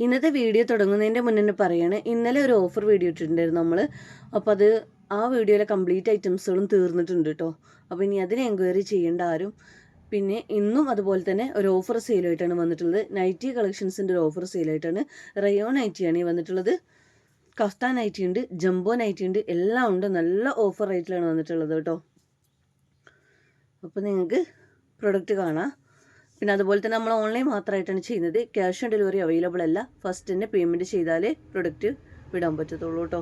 ഇന്നത്തെ വീഡിയോ തുടങ്ങുന്നതിൻ്റെ മുന്നേ പറയാണ്, ഇന്നലെ ഒരു ഓഫർ വീഡിയോ ഇട്ടിട്ടുണ്ടായിരുന്നു നമ്മൾ. അപ്പോൾ അത് ആ വീഡിയോയിലെ കംപ്ലീറ്റ് ഐറ്റംസുകളും തീർന്നിട്ടുണ്ട് കേട്ടോ. അപ്പോൾ ഇനി അതിന് എൻക്വയറി ചെയ്യേണ്ട ആരും. പിന്നെ ഇന്നും അതുപോലെ തന്നെ ഒരു ഓഫർ സെയിലായിട്ടാണ് വന്നിട്ടുള്ളത്. നൈറ്റി കളക്ഷൻസിൻ്റെ ഒരു ഓഫർ സെയിലായിട്ടാണ്. റയോൺ നൈറ്റിയാണ് ഈ വന്നിട്ടുള്ളത്. കഫ്താൻ നൈറ്റി ഉണ്ട്, ജംബോ നൈറ്റി ഉണ്ട്, എല്ലാം ഉണ്ട്. നല്ല ഓഫർ റേറ്റിലാണ് വന്നിട്ടുള്ളത് കേട്ടോ. അപ്പോൾ നിങ്ങൾക്ക് പ്രൊഡക്റ്റ് കാണാം. പിന്നെ അതുപോലെ തന്നെ നമ്മൾ ഓൺലൈൻ മാത്രമായിട്ടാണ് ചെയ്യുന്നത്. ക്യാഷ് ഓൺ ഡെലിവറി അവൈലബിൾ അല്ല. ഫസ്റ്റ് തന്നെ പേയ്മെൻറ്റ് ചെയ്താലേ പ്രൊഡക്റ്റ് വിടാൻ പറ്റത്തുള്ളൂ കേട്ടോ.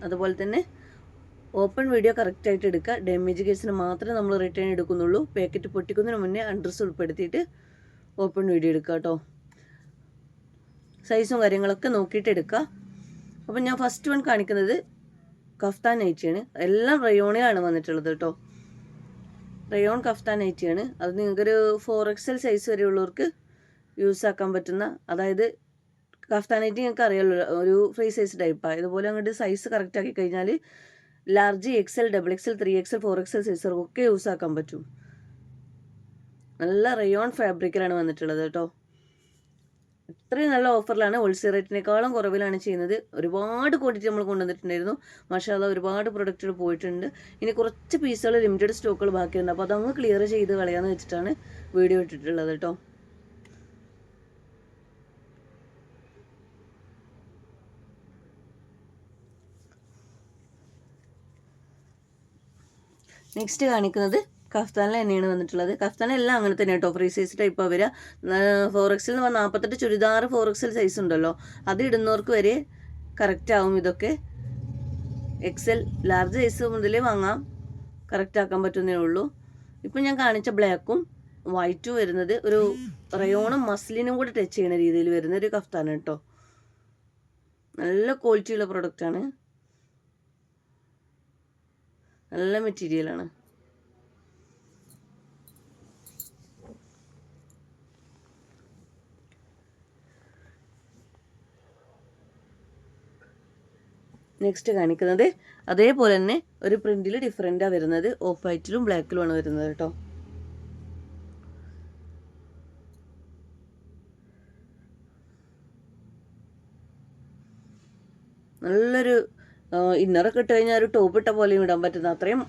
അതുപോലെ തന്നെ ഓപ്പൺ വീഡിയോ കറക്റ്റായിട്ട് എടുക്കുക. ഡാമേജ് കേസിന് മാത്രമേ നമ്മൾ റിട്ടേൺ എടുക്കുന്നുള്ളൂ. പാക്കറ്റ് പൊട്ടിക്കുന്നതിന് മുന്നേ അഡ്രസ്സ് ഉൾപ്പെടുത്തിയിട്ട് ഓപ്പൺ വീഡിയോ എടുക്കുക കേട്ടോ. സൈസും കാര്യങ്ങളൊക്കെ നോക്കിയിട്ട് എടുക്കുക. അപ്പം ഞാൻ ഫസ്റ്റ് വൺ കാണിക്കുന്നത് കഫ്താൻ നൈറ്റിയാണ്. എല്ലാം റയോണിലാണ് വന്നിട്ടുള്ളത് കേട്ടോ. റയോൺ കഫ്താൻ നൈറ്റിയാണ്. അത് നിങ്ങൾക്കൊരു 4XL സൈസ് വരെയുള്ളവർക്ക് യൂസ് ആക്കാൻ പറ്റുന്ന, അതായത് കഫ്താൻ നൈറ്റി നിങ്ങൾക്ക് അറിയാമല്ലോ, ഒരു ഫ്രീ സൈസ് ടൈപ്പാണ്. ഇതുപോലെ അങ്ങോട്ട് സൈസ് കറക്റ്റ് ആക്കി കഴിഞ്ഞാൽ large XL, XXL, 3XL, 4XL സൈസുകൾക്കൊക്കെ യൂസ് ആക്കാൻ പറ്റും. നല്ല റയോൺ ഫാബ്രിക്കിലാണ് വന്നിട്ടുള്ളത് കേട്ടോ. ഇത്രയും നല്ല ഓഫറിലാണ്, ഹോൾസെയിൽ റേറ്റിനേക്കാളും കുറവിലാണ് ചെയ്യുന്നത്. ഒരുപാട് ക്വാണ്ടിറ്റി നമ്മൾ കൊണ്ടുവന്നിട്ടുണ്ടായിരുന്നു. മാഷാഅല്ലാഹ് ഒരുപാട് പ്രൊഡക്റ്റുകൾ പോയിട്ടുണ്ട്. ഇനി കുറച്ച് പീസുകൾ ലിമിറ്റഡ് സ്റ്റോക്കുകൾ ബാക്കിയുണ്ട്. അപ്പോൾ അതങ്ങ് ക്ലിയർ ചെയ്ത് കളയാമെന്ന് വെച്ചിട്ടാണ് വീഡിയോ ഇട്ടിട്ടുള്ളത് കേട്ടോ. നെക്സ്റ്റ് കാണിക്കുന്നത് കഫ്താനിൽ തന്നെയാണ് വന്നിട്ടുള്ളത്. കഫ്താനെല്ലാം അങ്ങനെ തന്നെ കേട്ടോ. ഫ്രീ സൈസ് ടൈപ്പാണ് വരിക. 4XL എന്ന് പറഞ്ഞാൽ 48 ചുരിദാർ 4XL സൈസ് ഉണ്ടല്ലോ, അത് ഇടുന്നവർക്ക് വരെ കറക്റ്റ് ആവും. ഇതൊക്കെ XL ലാർജ് സൈസ് മുതലേ വാങ്ങാം, കറക്റ്റ് ആക്കാൻ പറ്റുന്നേ ഉള്ളൂ. ഇപ്പം ഞാൻ കാണിച്ച ബ്ലാക്കും വൈറ്റും വരുന്നത് ഒരു റയോണും മസ്ലിനും കൂടെ ടച്ച് ചെയ്യുന്ന രീതിയിൽ വരുന്ന ഒരു കഫ്താനാണ് കേട്ടോ. നല്ല ക്വാളിറ്റിയുള്ള പ്രൊഡക്റ്റാണ്, നല്ല മെറ്റീരിയലാണ്. നെക്സ്റ്റ് കാണിക്കുന്നത് അതേപോലെ തന്നെ ഒരു പ്രിന്റിൽ ഡിഫറെൻ്റാണ് വരുന്നത്. ഓഫ് വൈറ്റിലും ബ്ലാക്കിലുമാണ് വരുന്നത് കേട്ടോ. നല്ലൊരു ഇന്നറൊക്കെ ഇട്ട് കഴിഞ്ഞാൽ ഒരു ടോപ്പ് ഇട്ട പോലെയും ഇടാൻ പറ്റുന്ന അത്രയും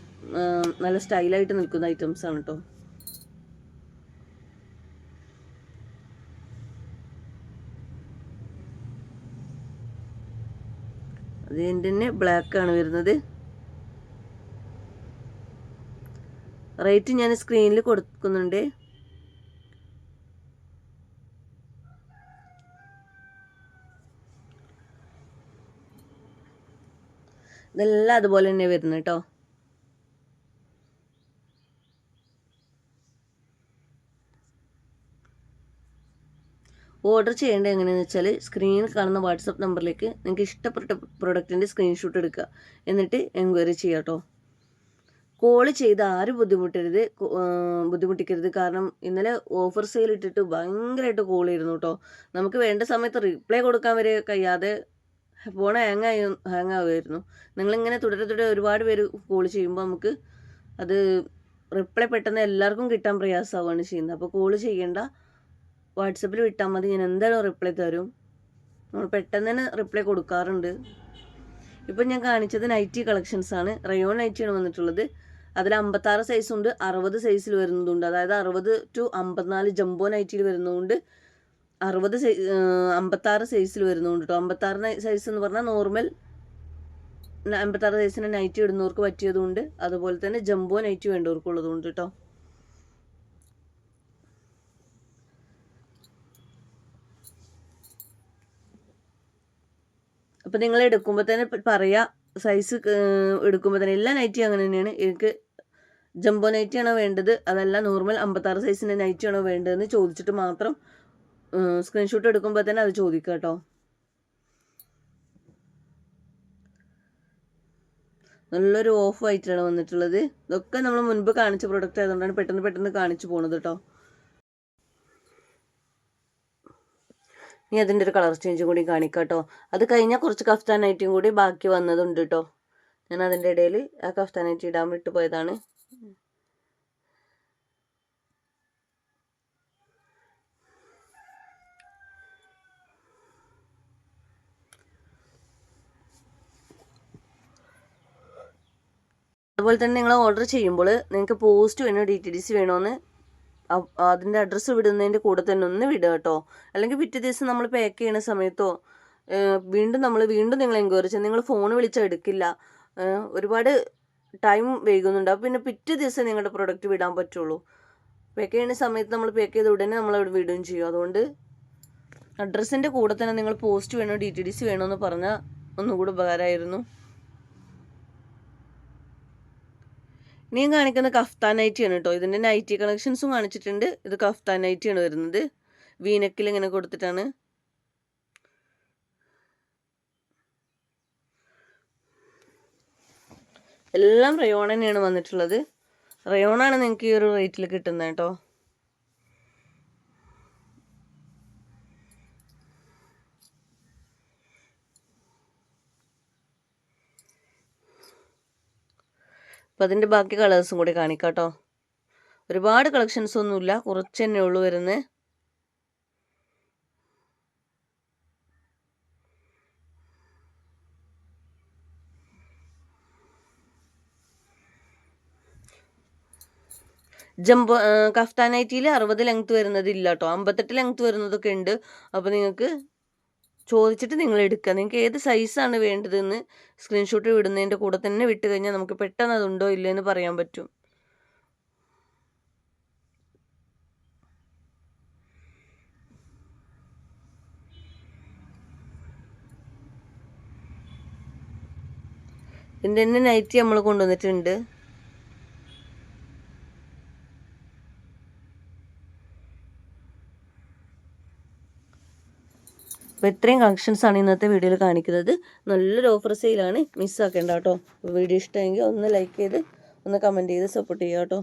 നല്ല സ്റ്റൈലായിട്ട് നിൽക്കുന്ന ഐറ്റംസ് ആണ് കേട്ടോ. അതിൻ്റെ തന്നെ ബ്ലാക്കാണ് വരുന്നത്. റേറ്റ് ഞാൻ സ്ക്രീനിൽ കൊടുക്കുന്നുണ്ട്. ഇതെല്ലാം അതുപോലെ തന്നെ വരുന്നത് കേട്ടോ. ഓർഡർ ചെയ്യേണ്ടത് എങ്ങനെയാണെന്ന് വെച്ചാൽ സ്ക്രീനിൽ കാണുന്ന വാട്സപ്പ് നമ്പറിലേക്ക് നിങ്ങൾക്ക് ഇഷ്ടപ്പെട്ട പ്രൊഡക്റ്റിൻ്റെ സ്ക്രീൻഷോട്ട് എടുക്കുക, എന്നിട്ട് എൻക്വയറി ചെയ്യുക കേട്ടോ. കോൾ ചെയ്ത് ആരും ബുദ്ധിമുട്ടിക്കരുത്. കാരണം ഇന്നലെ ഓഫർ സെയിൽ ഇട്ടിട്ട് ഭയങ്കരമായിട്ട് കോൾ ചെയ്യുന്നു കേട്ടോ. നമുക്ക് വേണ്ട സമയത്ത് റിപ്ലൈ കൊടുക്കാൻ വരെ കഴിയാതെ ഫോൺ ഹാങ് ആവുമായിരുന്നു. നിങ്ങളിങ്ങനെ തുടരെ ഒരുപാട് പേര് കോൾ ചെയ്യുമ്പോൾ നമുക്ക് അത് റിപ്ലൈ പെട്ടെന്ന് എല്ലാവർക്കും കിട്ടാൻ പ്രയാസമാവുകയാണ് ചെയ്യുന്നത്. അപ്പോൾ കോൾ ചെയ്യേണ്ട, വാട്സപ്പിൽ വിട്ടാൽ മതി, ഞാൻ എന്തായാലും റിപ്ലൈ തരും. നമ്മൾ പെട്ടെന്ന് തന്നെ റിപ്ലൈ കൊടുക്കാറുണ്ട്. ഇപ്പം ഞാൻ കാണിച്ചത് നൈറ്റി കളക്ഷൻസ് ആണ്. റയോൺ നൈറ്റിയാണ് വന്നിട്ടുള്ളത്. അതിൽ 56 സൈസുണ്ട്, 60 സൈസിൽ വരുന്നതുണ്ട്. അതായത് 60 to 54 ജംബോ നൈറ്റിയിൽ വരുന്നതുകൊണ്ട് 56 സൈസിൽ വരുന്നതുകൊണ്ട് കേട്ടോ. 56 സൈസ് എന്ന് പറഞ്ഞാൽ നോർമൽ 56 സൈസിന് നൈറ്റി ഇടുന്നവർക്ക് പറ്റിയതുകൊണ്ട്, അതുപോലെ തന്നെ ജംബോ നൈറ്റി വേണ്ടവർക്കുള്ളതുകൊണ്ട് കേട്ടോ. അപ്പം നിങ്ങൾ എടുക്കുമ്പോൾ തന്നെ പറയാം, സൈസ് എടുക്കുമ്പോൾ തന്നെ. എല്ലാ നൈറ്റിയും അങ്ങനെ തന്നെയാണ്. എനിക്ക് ജംബോ നൈറ്റിയാണോ വേണ്ടത്, അതല്ല നോർമൽ 56 സൈസിൻ്റെ നൈറ്റിയാണോ വേണ്ടതെന്ന് ചോദിച്ചിട്ട് മാത്രം സ്ക്രീൻഷോട്ട് എടുക്കുമ്പോൾ തന്നെ അത് ചോദിക്കുക കേട്ടോ. നല്ലൊരു ഓഫ് വൈറ്റിലാണ് വന്നിട്ടുള്ളത്. ഇതൊക്കെ നമ്മൾ മുൻപ് കാണിച്ച പ്രൊഡക്റ്റ് ആയതുകൊണ്ടാണ് പെട്ടെന്ന് കാണിച്ചു പോണത് കേട്ടോ. ഇനി അതിൻ്റെ ഒരു കളർ ചേഞ്ചും കൂടി കാണിക്കാം കേട്ടോ. അത് കഴിഞ്ഞാൽ കുറച്ച് കഫ്താൻ നൈറ്റിയും കൂടി ബാക്കി വന്നതുണ്ട് കേട്ടോ. ഞാൻ അതിൻ്റെ ഇടയിൽ ആ കഫ്താൻ നൈറ്റി ഇടാൻ വിട്ടു പോയതാണ്. അതുപോലെ തന്നെ നിങ്ങൾ ഓർഡർ ചെയ്യുമ്പോൾ നിങ്ങൾക്ക് പോസ്റ്റ് വേണോ DTDC വേണോയെന്ന് അതിൻ്റെ അഡ്രസ്സ് വിടുന്നതിൻ്റെ കൂടെ തന്നെ ഒന്ന് വിടുക കേട്ടോ. അല്ലെങ്കിൽ പിറ്റേ ദിവസം നമ്മൾ പാക്ക് ചെയ്യുന്ന സമയത്തോ വീണ്ടും നിങ്ങൾ എൻക്വയറി ചെയ്യാം. നിങ്ങൾ ഫോൺ വിളിച്ചാൽ എടുക്കില്ല, ഒരുപാട് ടൈം വൈകുന്നുണ്ട്. അപ്പോൾ പിന്നെ പിറ്റേ ദിവസം നിങ്ങളുടെ പ്രൊഡക്റ്റ് വിടാൻ പറ്റുള്ളൂ. പാക്ക് ചെയ്യുന്ന സമയത്ത് നമ്മൾ പാക്ക് ചെയ്ത ഉടനെ നമ്മളവിടെ വിടുകയും ചെയ്യും. അതുകൊണ്ട് അഡ്രസ്സിൻ്റെ കൂടെ തന്നെ നിങ്ങൾ പോസ്റ്റ് വേണോ DTDC വേണോയെന്ന് പറഞ്ഞാൽ ഒന്നുകൂടി ഉപകാരമായിരുന്നു. ഇനിയും കാണിക്കുന്ന കഫ്താൻ നൈറ്റിയാണ് കേട്ടോ. ഇതിൻ്റെ നൈറ്റി കളക്ഷൻസും കാണിച്ചിട്ടുണ്ട്. ഇത് കഫ്താൻ നൈറ്റിയാണ് വരുന്നത്, വീനക്കിൽ ഇങ്ങനെ കൊടുത്തിട്ടാണ്. എല്ലാം റയോൺ തന്നെയാണ് വന്നിട്ടുള്ളത്. റയോണാണ് നിങ്ങൾക്ക് ഈ ഒരു റേറ്റിൽ കിട്ടുന്നത് കേട്ടോ. അപ്പം അതിൻ്റെ ബാക്കി കളേഴ്സും കൂടി കാണിക്കാം കേട്ടോ. ഒരുപാട് കളക്ഷൻസ് ഒന്നുമില്ല, കുറച്ച് തന്നെ ഉള്ളൂ വരുന്നത്. ജംബോ കഫ്താൻ നൈറ്റിയിൽ 60 ലെങ്ത്ത് വരുന്നത് ഇല്ല കേട്ടോ, 58 ലെങ്ത്ത് വരുന്നതൊക്കെ ഉണ്ട്. അപ്പോൾ നിങ്ങൾക്ക് ചോദിച്ചിട്ട് നിങ്ങൾ എടുക്കുക. നിങ്ങൾക്ക് ഏത് സൈസാണ് വേണ്ടതെന്ന് സ്ക്രീൻഷോട്ട് വിടുന്നതിൻ്റെ കൂടെ തന്നെ വിട്ട് കഴിഞ്ഞാൽ നമുക്ക് പെട്ടെന്ന് അതുണ്ടോ ഇല്ലയെന്ന് പറയാൻ പറ്റും. ഇതിൻ്റെ തന്നെ നൈറ്റി നമ്മൾ കൊണ്ടുവന്നിട്ടുണ്ട്. അപ്പോൾ ഇത്രയും കളക്ഷൻസാണ് ഇന്നത്തെ വീഡിയോയിൽ കാണിക്കുന്നത്. നല്ലൊരു ഓഫർ സെയിലാണ്, മിസ്സാക്കേണ്ട കേട്ടോ. വീഡിയോ ഇഷ്ടമെങ്കിൽ ഒന്ന് ലൈക്ക് ചെയ്ത് ഒന്ന് കമൻറ്റ് ചെയ്ത് സപ്പോർട്ട് ചെയ്യുക കേട്ടോ.